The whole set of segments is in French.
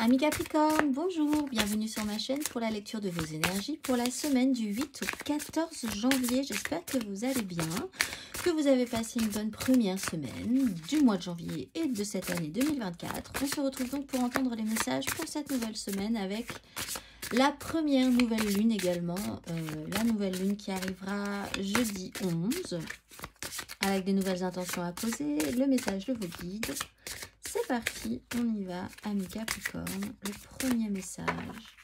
Amis Capricorne, bonjour, bienvenue sur ma chaîne pour la lecture de vos énergies pour la semaine du 8 au 14 janvier. J'espère que vous allez bien, que vous avez passé une bonne première semaine du mois de janvier et de cette année 2024. On se retrouve donc pour entendre les messages pour cette nouvelle semaine avec la première nouvelle lune également, la nouvelle lune qui arrivera jeudi 11, avec des nouvelles intentions à poser, le message de vos guides. C'est parti, on y va, amis Capricorne, le premier message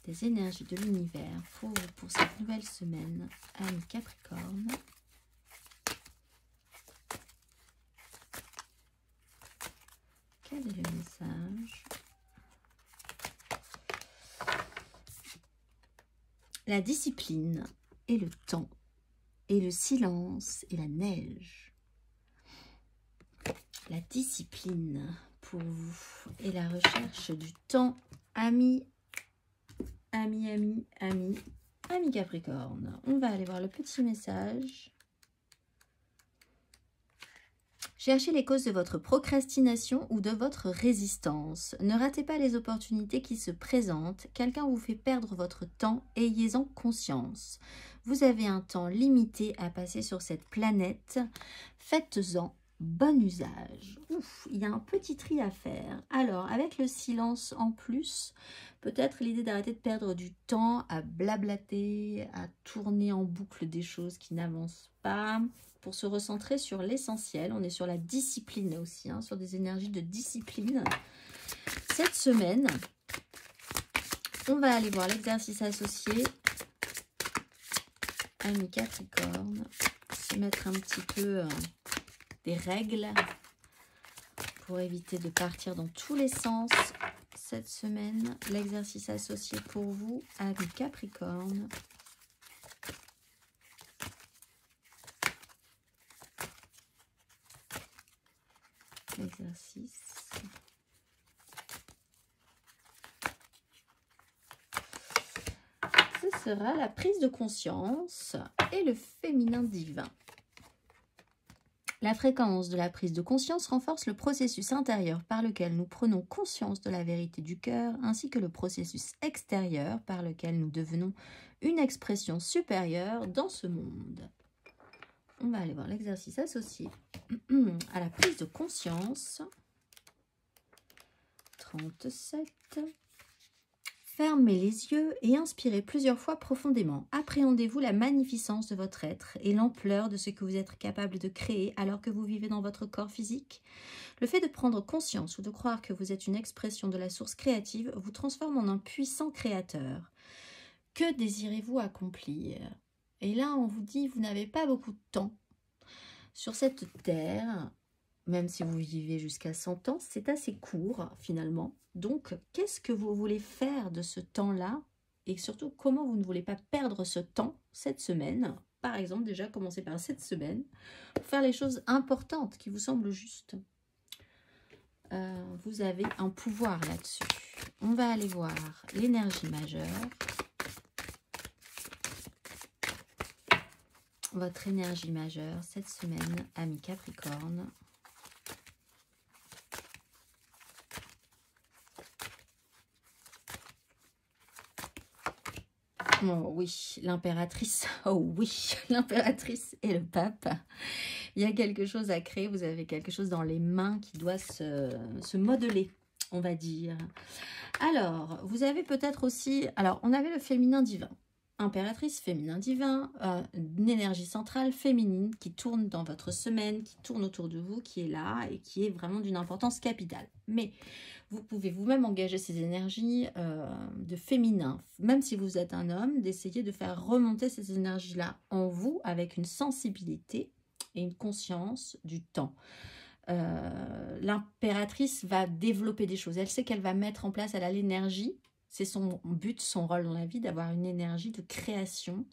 des énergies de l'univers pour cette nouvelle semaine, amis Capricorne. Quel est le message? La discipline et le temps, et le silence et la neige. La discipline pour vous et la recherche du temps, amis Capricorne. On va aller voir le petit message. Cherchez les causes de votre procrastination ou de votre résistance. Ne ratez pas les opportunités qui se présentent. Quelqu'un vous fait perdre votre temps, ayez-en conscience. Vous avez un temps limité à passer sur cette planète. Faites-en bon usage. Ouf, il y a un petit tri à faire. Alors, avec le silence en plus, peut-être l'idée d'arrêter de perdre du temps à blablater, à tourner en boucle des choses qui n'avancent pas, pour se recentrer sur l'essentiel. On est sur la discipline aussi, hein, sur des énergies de discipline. Cette semaine, on va aller voir l'exercice associé. Amis Capricorne, se mettre un petit peu des règles pour éviter de partir dans tous les sens cette semaine. L'exercice associé pour vous, amis Capricorne. L'exercice. Ce sera la prise de conscience et le féminin divin. La fréquence de la prise de conscience renforce le processus intérieur par lequel nous prenons conscience de la vérité du cœur, ainsi que le processus extérieur par lequel nous devenons une expression supérieure dans ce monde. On va aller voir l'exercice associé à la prise de conscience. 37. Fermez les yeux et inspirez plusieurs fois profondément. Appréhendez-vous la magnificence de votre être et l'ampleur de ce que vous êtes capable de créer alors que vous vivez dans votre corps physique. Le fait de prendre conscience ou de croire que vous êtes une expression de la source créative vous transforme en un puissant créateur. Que désirez-vous accomplir? Et là, on vous dit, vous n'avez pas beaucoup de temps. Sur cette terre, même si vous vivez jusqu'à 100 ans, c'est assez court finalement. Donc, qu'est-ce que vous voulez faire de ce temps-là? Et surtout, comment vous ne voulez pas perdre ce temps cette semaine? Par exemple, déjà, commencez par cette semaine, pour faire les choses importantes qui vous semblent justes. Vous avez un pouvoir là-dessus. On va aller voir l'énergie majeure. Votre énergie majeure cette semaine, amis Capricorne. Oh oui, l'impératrice. Oh oui, l'impératrice et le pape. Il y a quelque chose à créer. Vous avez quelque chose dans les mains qui doit se modeler, on va dire. Alors, vous avez peut-être aussi... Alors, on avait le féminin divin. Impératrice, féminin divin, une énergie centrale féminine qui tourne dans votre semaine, qui tourne autour de vous, qui est là et qui est vraiment d'une importance capitale. Mais vous pouvez vous-même engager ces énergies de féminin, même si vous êtes un homme, d'essayer de faire remonter ces énergies-là en vous avec une sensibilité et une conscience du temps. L'impératrice va développer des choses. Elle sait qu'elle va mettre en place, elle a l'énergie. C'est son but, son rôle dans la vie, d'avoir une énergie de création.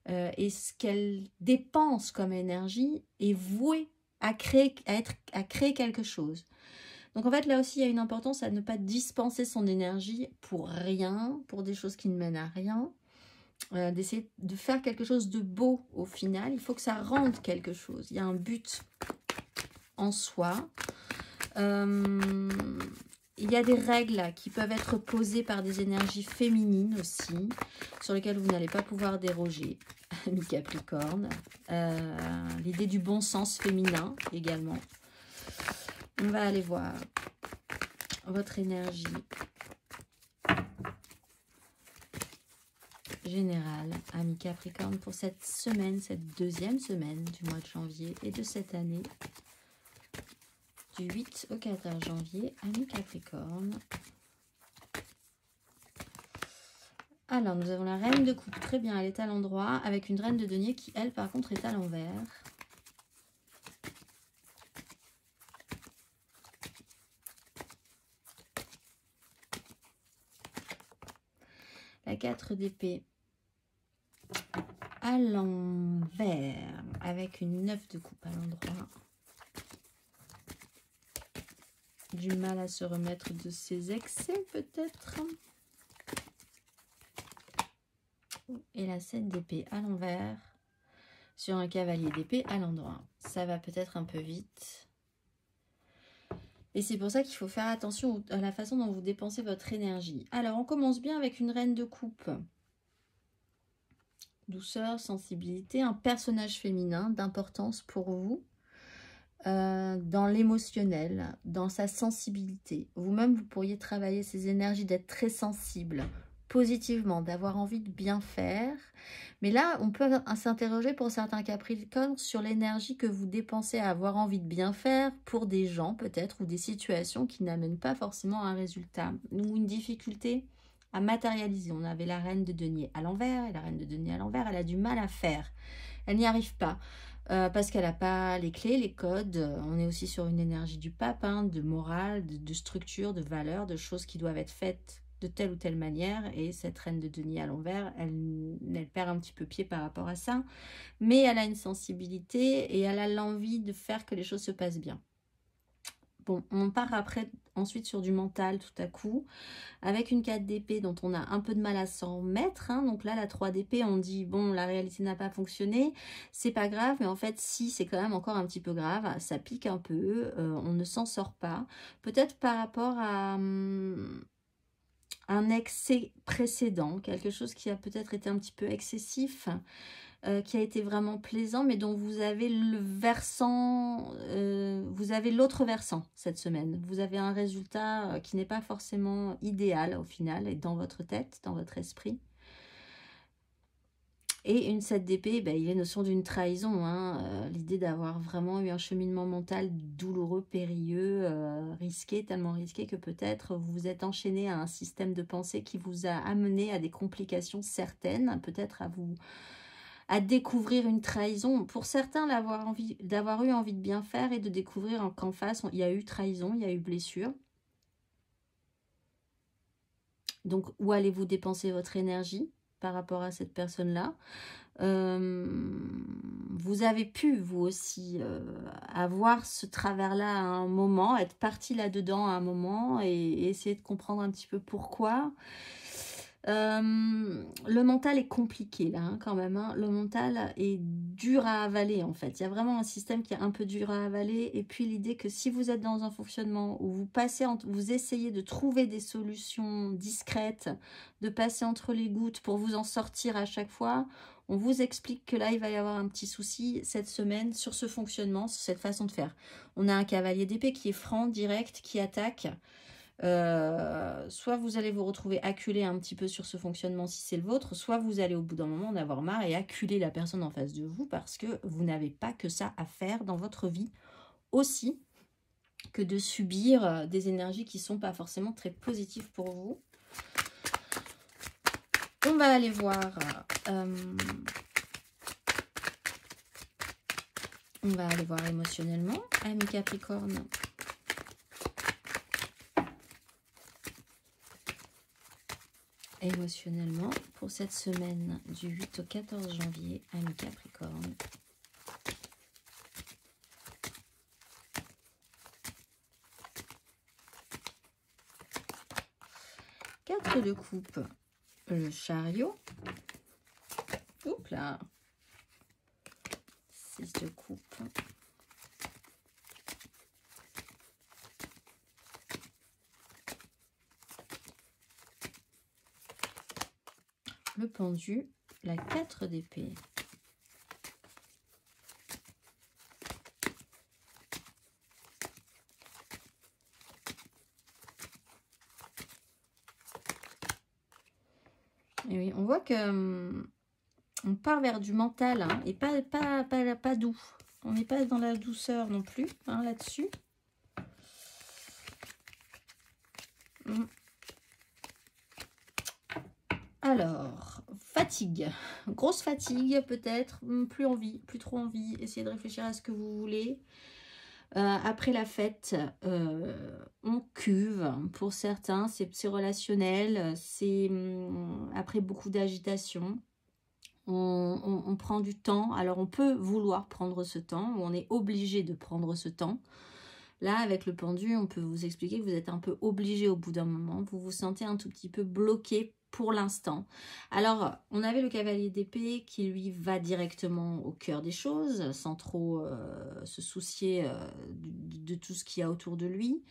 Et ce qu'elle dépense comme énergie est vouée à créer quelque chose. Donc en fait, là aussi, il y a une importance à ne pas dispenser son énergie pour rien, pour des choses qui ne mènent à rien. D'essayer de faire quelque chose de beau au final. Il faut que ça rende quelque chose. Il y a un but en soi. Il Il y a des règles qui peuvent être posées par des énergies féminines aussi, sur lesquelles vous n'allez pas pouvoir déroger, ami Capricorne. L'idée du bon sens féminin également. On va aller voir votre énergie générale, ami Capricorne, pour cette semaine, cette deuxième semaine du mois de janvier et de cette année. Du 8 au 14 janvier, ami Capricorne. Alors, nous avons la reine de coupe. Très bien, elle est à l'endroit, avec une reine de denier qui, elle, par contre, est à l'envers. La 4 d'épée à l'envers, avec une 9 de coupe à l'endroit. Du mal à se remettre de ses excès, peut-être. Et la 7 d'épée à l'envers sur un cavalier d'épée à l'endroit. Ça va peut-être un peu vite. Et c'est pour ça qu'il faut faire attention à la façon dont vous dépensez votre énergie. Alors, on commence bien avec une reine de coupe. Douceur, sensibilité, un personnage féminin d'importance pour vous. Dans l'émotionnel, dans sa sensibilité. Vous-même, vous pourriez travailler ces énergies d'être très sensible, positivement, d'avoir envie de bien faire. Mais là, on peut s'interroger pour certains Capricornes sur l'énergie que vous dépensez à avoir envie de bien faire pour des gens peut-être ou des situations qui n'amènent pas forcément un résultat ou une difficulté à matérialiser. On avait la reine de denier à l'envers et la reine de denier à l'envers, elle a du mal à faire. Elle n'y arrive pas. Parce qu'elle n'a pas les clés, les codes. On est aussi sur une énergie du pape, hein, de morale, de structure, de valeur, de choses qui doivent être faites de telle ou telle manière. Et cette reine de denier à l'envers, elle perd un petit peu pied par rapport à ça. Mais elle a une sensibilité et elle a l'envie de faire que les choses se passent bien. Bon, on part ensuite sur du mental tout à coup, avec une 4 d'épée dont on a un peu de mal à s'en mettre. Hein. Donc là, la 3 d'épée, on dit, bon, la réalité n'a pas fonctionné, c'est pas grave, mais en fait, si, c'est quand même encore un petit peu grave, ça pique un peu, on ne s'en sort pas. Peut-être par rapport à un excès précédent, quelque chose qui a peut-être été un petit peu excessif, qui a été vraiment plaisant, mais dont vous avez le versant, vous avez l'autre versant cette semaine. Vous avez un résultat qui n'est pas forcément idéal au final, et dans votre tête, dans votre esprit. Et une 7 d'épée, ben, il est notion d'une trahison, hein, l'idée d'avoir vraiment eu un cheminement mental douloureux, périlleux, risqué, tellement risqué que peut-être vous vous êtes enchaîné à un système de pensée qui vous a amené à des complications certaines, peut-être à découvrir une trahison. Pour certains, d'avoir eu envie de bien faire et de découvrir qu'en face, il y a eu trahison, il y a eu blessure. Donc, où allez-vous dépenser votre énergie par rapport à cette personne-là? Vous avez pu, vous aussi, avoir ce travers-là à un moment, être parti là-dedans à un moment et essayer de comprendre un petit peu pourquoi. Le mental est compliqué là, hein, quand même. Hein. Le mental est dur à avaler en fait. Il y a vraiment un système qui est un peu dur à avaler. Et puis l'idée que si vous êtes dans un fonctionnement où vous essayez de trouver des solutions discrètes, de passer entre les gouttes pour vous en sortir à chaque fois, on vous explique que là, il va y avoir un petit souci cette semaine sur ce fonctionnement, sur cette façon de faire. On a un cavalier d'épée qui est franc, direct, qui attaque. Soit vous allez vous retrouver acculé un petit peu sur ce fonctionnement si c'est le vôtre, soit vous allez au bout d'un moment en avoir marre et acculer la personne en face de vous parce que vous n'avez pas que ça à faire dans votre vie aussi que de subir des énergies qui ne sont pas forcément très positives pour vous. On va aller voir émotionnellement, ami Capricorne. Émotionnellement pour cette semaine du 8 au 14 janvier, ami Capricorne. Quatre de coupe, le chariot. Oups là. 6 de coupe. le pendu, la 4 d'épée. Et oui, on voit que on part vers du mental, hein, et pas doux. On n'est pas dans la douceur non plus, hein, là-dessus. Alors, fatigue. Grosse fatigue peut-être, plus envie, plus trop envie. Essayez de réfléchir à ce que vous voulez. Après la fête, on cuve. Pour certains, c'est relationnel. C'est après beaucoup d'agitation. On prend du temps. Alors, on peut vouloir prendre ce temps, ou on est obligé de prendre ce temps. Là, avec le pendu, on peut vous expliquer que vous êtes un peu obligé au bout d'un moment. Vous vous sentez un tout petit peu bloqué pour l'instant. Alors, on avait le cavalier d'épée qui, lui, va directement au cœur des choses, sans trop se soucier de tout ce qu'il y a autour de lui.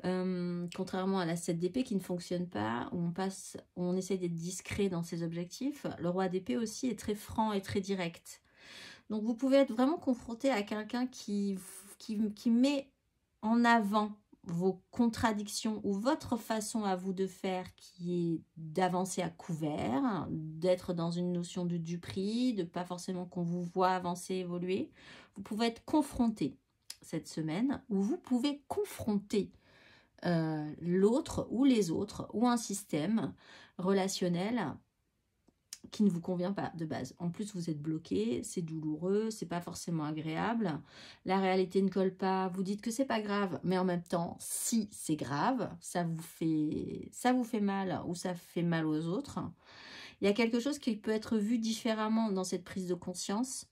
Contrairement à la 7 d'épée qui ne fonctionne pas, où on essaie d'être discret dans ses objectifs. Le roi d'épée aussi est très franc et très direct. Donc, vous pouvez être vraiment confronté à quelqu'un qui met en avant vos contradictions ou votre façon à vous de faire qui est d'avancer à couvert, d'être dans une notion de duperie, de pas forcément qu'on vous voit avancer, évoluer. Vous pouvez être confronté cette semaine ou vous pouvez confronter l'autre ou les autres ou un système relationnel qui ne vous convient pas de base. En plus, vous êtes bloqué, c'est douloureux, c'est pas forcément agréable. La réalité ne colle pas, vous dites que c'est pas grave, mais en même temps, si c'est grave, ça vous fait mal ou ça fait mal aux autres. Il y a quelque chose qui peut être vu différemment dans cette prise de conscience.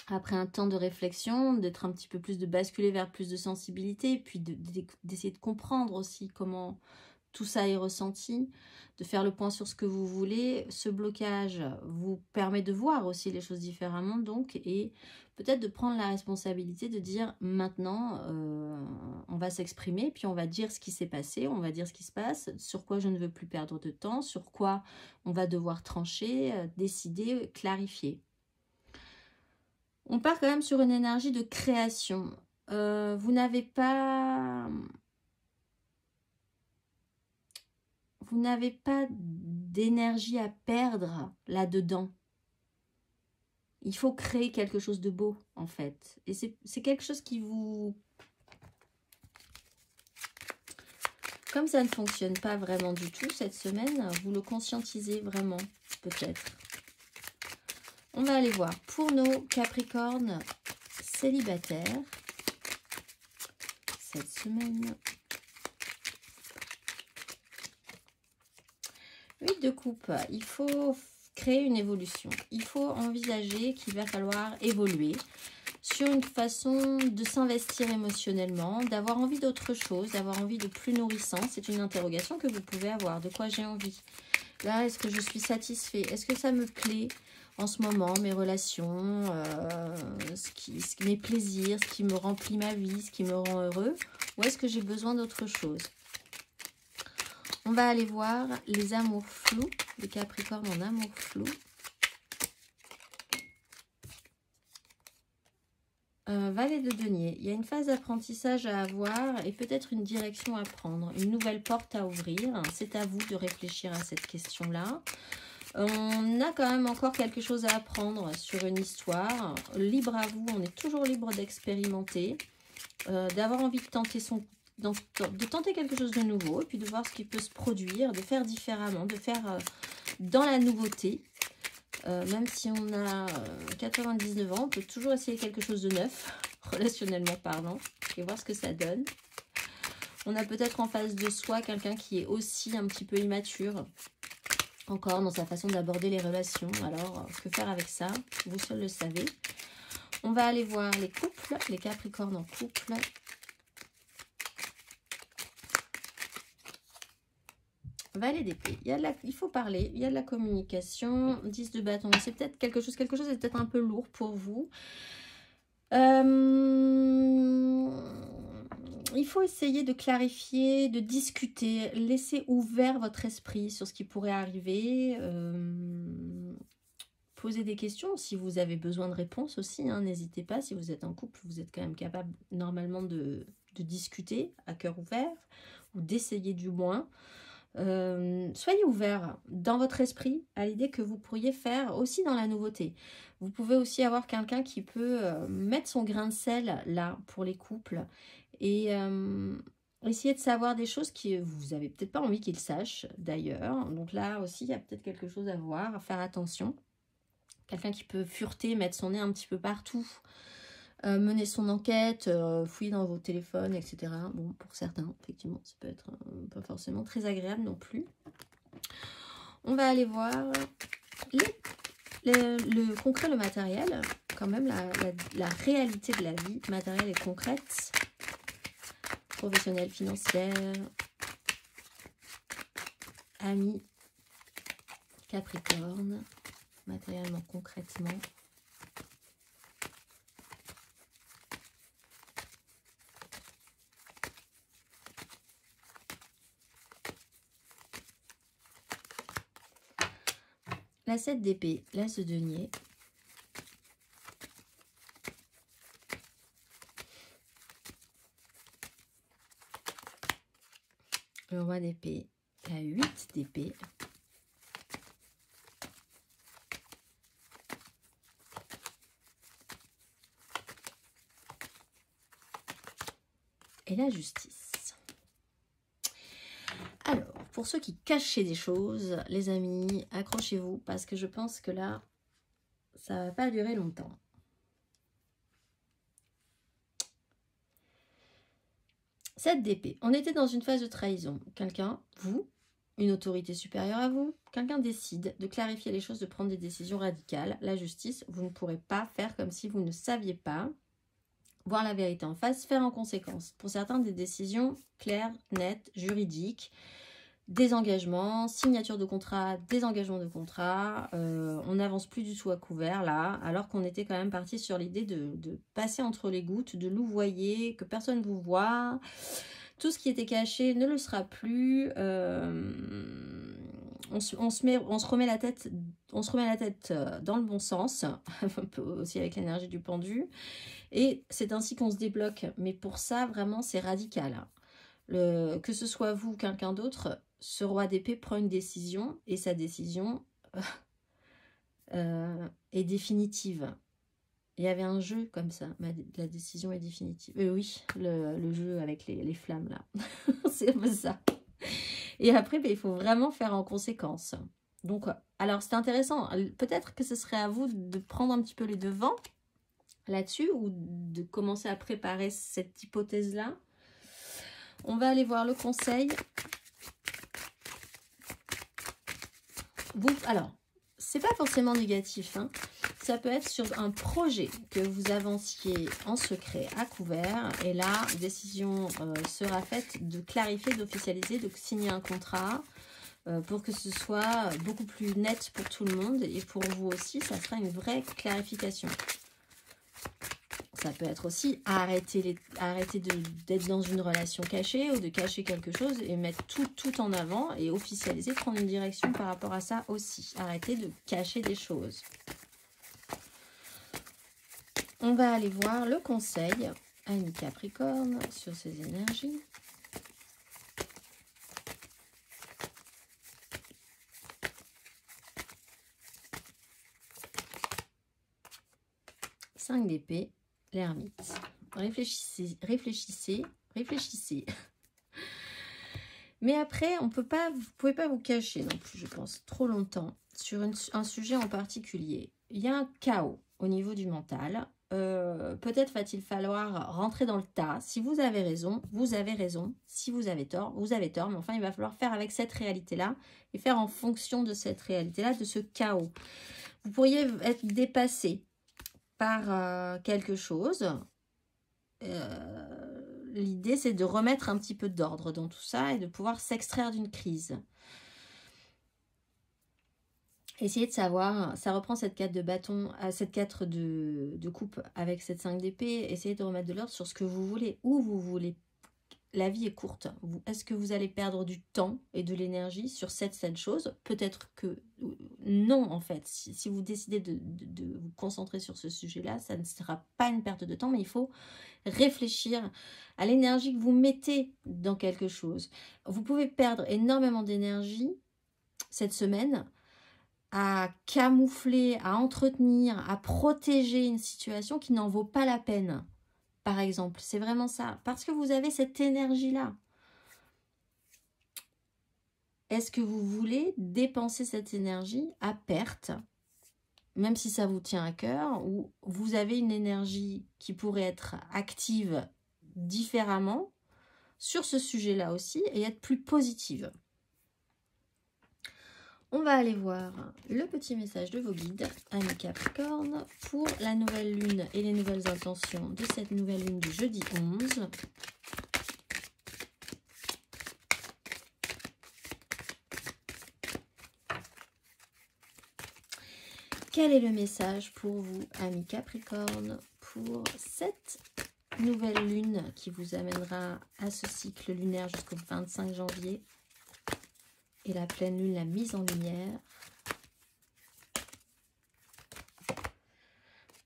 Après un temps de réflexion, d'être un petit peu plus, de basculer vers plus de sensibilité, puis d'essayer de comprendre aussi comment tout ça est ressenti, de faire le point sur ce que vous voulez. Ce blocage vous permet de voir aussi les choses différemment, donc, et peut-être de prendre la responsabilité de dire maintenant, on va s'exprimer, puis on va dire ce qui s'est passé, on va dire ce qui se passe, sur quoi je ne veux plus perdre de temps, sur quoi on va devoir trancher, décider, clarifier. On part quand même sur une énergie de création. Vous n'avez pas d'énergie à perdre là-dedans. Il faut créer quelque chose de beau, en fait. Et c'est quelque chose qui vous... Comme ça ne fonctionne pas vraiment du tout cette semaine, vous le conscientisez vraiment, peut-être. On va aller voir pour nos Capricornes célibataires cette semaine. 8 de coupe, il faut créer une évolution. Il faut envisager qu'il va falloir évoluer sur une façon de s'investir émotionnellement, d'avoir envie d'autre chose, d'avoir envie de plus nourrissant. C'est une interrogation que vous pouvez avoir. De quoi j'ai envie? Là, est-ce que je suis satisfait? Est-ce que ça me plaît en ce moment, mes relations, mes plaisirs, ce qui me remplit ma vie, ce qui me rend heureux? Ou est-ce que j'ai besoin d'autre chose? On va aller voir les amours flous, les Capricornes en amour flou. Valet de denier, il y a une phase d'apprentissage à avoir et peut-être une direction à prendre, une nouvelle porte à ouvrir. C'est à vous de réfléchir à cette question-là. On a quand même encore quelque chose à apprendre sur une histoire. Libre à vous, on est toujours libre d'expérimenter, d'avoir envie de tenter de tenter quelque chose de nouveau et puis de voir ce qui peut se produire, de faire différemment, de faire dans la nouveauté. Même si on a 99 ans, on peut toujours essayer quelque chose de neuf, relationnellement parlant, et voir ce que ça donne. On a peut-être en face de soi quelqu'un qui est aussi un petit peu immature, encore dans sa façon d'aborder les relations. Alors, que faire avec ça? Vous seul le savez. On va aller voir les couples, les Capricornes en couple. Valet d'épée, il faut parler, il y a de la communication. 10 de bâton, c'est peut-être quelque chose est peut-être un peu lourd pour vous. il faut essayer de clarifier, de discuter, laisser ouvert votre esprit sur ce qui pourrait arriver. Poser des questions si vous avez besoin de réponses aussi, hein, n'hésitez pas. Si vous êtes en couple, vous êtes quand même capable normalement de discuter à cœur ouvert, ou d'essayer du moins. Soyez ouvert dans votre esprit à l'idée que vous pourriez faire aussi dans la nouveauté. Vous pouvez aussi avoir quelqu'un qui peut mettre son grain de sel là pour les couples et essayer de savoir des choses que vous avez peut-être pas envie qu'il sache d'ailleurs. Donc là aussi, il y a peut-être quelque chose à voir, à faire attention. Quelqu'un qui peut fureter, mettre son nez un petit peu partout, mener son enquête, fouiller dans vos téléphones, etc. Bon, pour certains, effectivement, ça peut être pas forcément très agréable non plus. On va aller voir le concret, le matériel, quand même, la réalité de la vie matérielle et concrète, professionnelle, financière, amis, Capricorne, matériellement, concrètement. La 7 d'épée, l'as de denier. Le roi d'épée, la 8 d'épée. Et la justice. Alors, pour ceux qui cachaient des choses, les amis, accrochez-vous parce que je pense que là, ça ne va pas durer longtemps. Cette d'épée, on était dans une phase de trahison. Quelqu'un, vous, une autorité supérieure à vous, quelqu'un décide de clarifier les choses, de prendre des décisions radicales. La justice, vous ne pourrez pas faire comme si vous ne saviez pas. Voir la vérité en face, faire en conséquence. Pour certains, des décisions claires, nettes, juridiques, des engagements, signature de contrat, désengagement de contrat. On n'avance plus du tout à couvert là, alors qu'on était quand même parti sur l'idée de passer entre les gouttes, de louvoyer, que personne ne vous voit. Tout ce qui était caché ne le sera plus. On se remet la tête dans le bon sens, un peu aussi avec l'énergie du pendu. Et c'est ainsi qu'on se débloque. Mais pour ça, vraiment, c'est radical. Que ce soit vous ou quelqu'un d'autre, ce roi d'épée prend une décision et sa décision est définitive. Il y avait un jeu comme ça, la décision est définitive. Oui, le jeu avec les flammes là, c'est un peu ça. Et après, il faut vraiment faire en conséquence. Donc, alors c'est intéressant, peut-être que ce serait à vous de prendre un petit peu les devants là-dessus ou de commencer à préparer cette hypothèse-là. On va aller voir le conseil. Alors, c'est pas forcément négatif, hein. Ça peut être sur un projet que vous avanciez en secret à couvert. Et là, décision sera faite de clarifier, d'officialiser, de signer un contrat pour que ce soit beaucoup plus net pour tout le monde. Et pour vous aussi, ça sera une vraie clarification. Ça peut être aussi arrêter d'être dans une relation cachée ou de cacher quelque chose et mettre tout en avant et officialiser, prendre une direction par rapport à ça aussi. Arrêter de cacher des choses. On va aller voir le conseil à une Capricorne sur ses énergies. Cinq d'épée, l'ermite. Réfléchissez, réfléchissez, réfléchissez. Mais après, vous ne pouvez pas vous cacher non plus, je pense, trop longtemps sur un sujet en particulier. Il y a un chaos au niveau du mental. Peut-être va-t-il falloir rentrer dans le tas. Si vous avez raison, vous avez raison. Si vous avez tort, vous avez tort. Mais enfin, il va falloir faire avec cette réalité-là et faire en fonction de cette réalité-là, de ce chaos. Vous pourriez être dépassé par quelque chose. L'idée, c'est de remettre un petit peu d'ordre dans tout ça et de pouvoir s'extraire d'une crise. Essayez de savoir, ça reprend cette 4 de bâton, cette 4 de coupe avec cette 5 d'épée. Essayez de remettre de l'ordre sur ce que vous voulez, où vous voulez, la vie est courte. Est-ce que vous allez perdre du temps et de l'énergie sur cette chose? Peut-être que non, en fait. Si vous décidez de vous concentrer sur ce sujet-là, ça ne sera pas une perte de temps, mais il faut réfléchir à l'énergie que vous mettez dans quelque chose. Vous pouvez perdre énormément d'énergie cette semaine à camoufler, à entretenir, à protéger une situation qui n'en vaut pas la peine. Par exemple, c'est vraiment ça. Parce que vous avez cette énergie-là. Est-ce que vous voulez dépenser cette énergie à perte, même si ça vous tient à cœur, ou vous avez une énergie qui pourrait être active différemment sur ce sujet-là aussi et être plus positive? On va aller voir le petit message de vos guides, amis Capricorne, pour la nouvelle lune et les nouvelles intentions de cette nouvelle lune du jeudi 11. Quel est le message pour vous, amis Capricorne, pour cette nouvelle lune qui vous amènera à ce cycle lunaire jusqu'au 25 janvier et la pleine lune, la mise en lumière?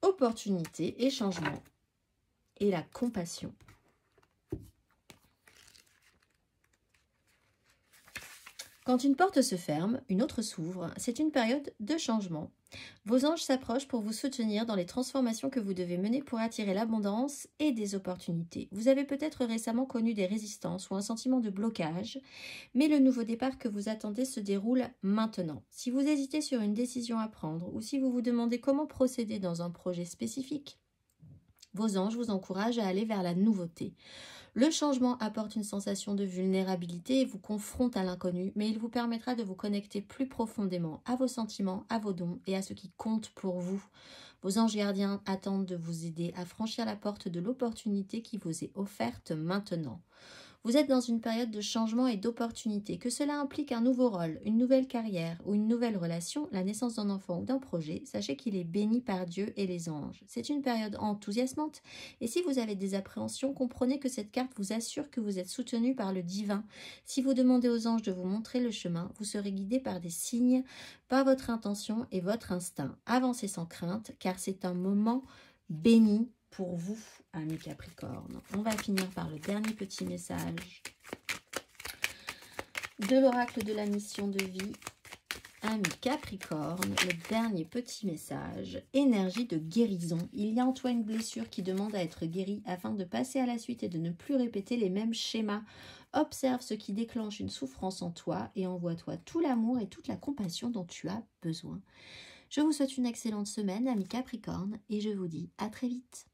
Opportunité et changement et la compassion. Quand une porte se ferme, une autre s'ouvre. C'est une période de changement. Vos anges s'approchent pour vous soutenir dans les transformations que vous devez mener pour attirer l'abondance et des opportunités. Vous avez peut-être récemment connu des résistances ou un sentiment de blocage, mais le nouveau départ que vous attendez se déroule maintenant. Si vous hésitez sur une décision à prendre ou si vous vous demandez comment procéder dans un projet spécifique, vos anges vous encouragent à aller vers la nouveauté. Le changement apporte une sensation de vulnérabilité et vous confronte à l'inconnu, mais il vous permettra de vous connecter plus profondément à vos sentiments, à vos dons et à ce qui compte pour vous. Vos anges gardiens attendent de vous aider à franchir la porte de l'opportunité qui vous est offerte maintenant. Vous êtes dans une période de changement et d'opportunité. Que cela implique un nouveau rôle, une nouvelle carrière ou une nouvelle relation, la naissance d'un enfant ou d'un projet, sachez qu'il est béni par Dieu et les anges. C'est une période enthousiasmante et si vous avez des appréhensions, comprenez que cette carte vous assure que vous êtes soutenu par le divin. Si vous demandez aux anges de vous montrer le chemin, vous serez guidé par des signes, par votre intention et votre instinct. Avancez sans crainte car c'est un moment béni pour vous, amis Capricorne. On va finir par le dernier petit message de l'oracle de la mission de vie, amis Capricorne. Le dernier petit message, énergie de guérison. Il y a en toi une blessure qui demande à être guérie afin de passer à la suite et de ne plus répéter les mêmes schémas. Observe ce qui déclenche une souffrance en toi et envoie-toi tout l'amour et toute la compassion dont tu as besoin. Je vous souhaite une excellente semaine, amis Capricorne, et je vous dis à très vite.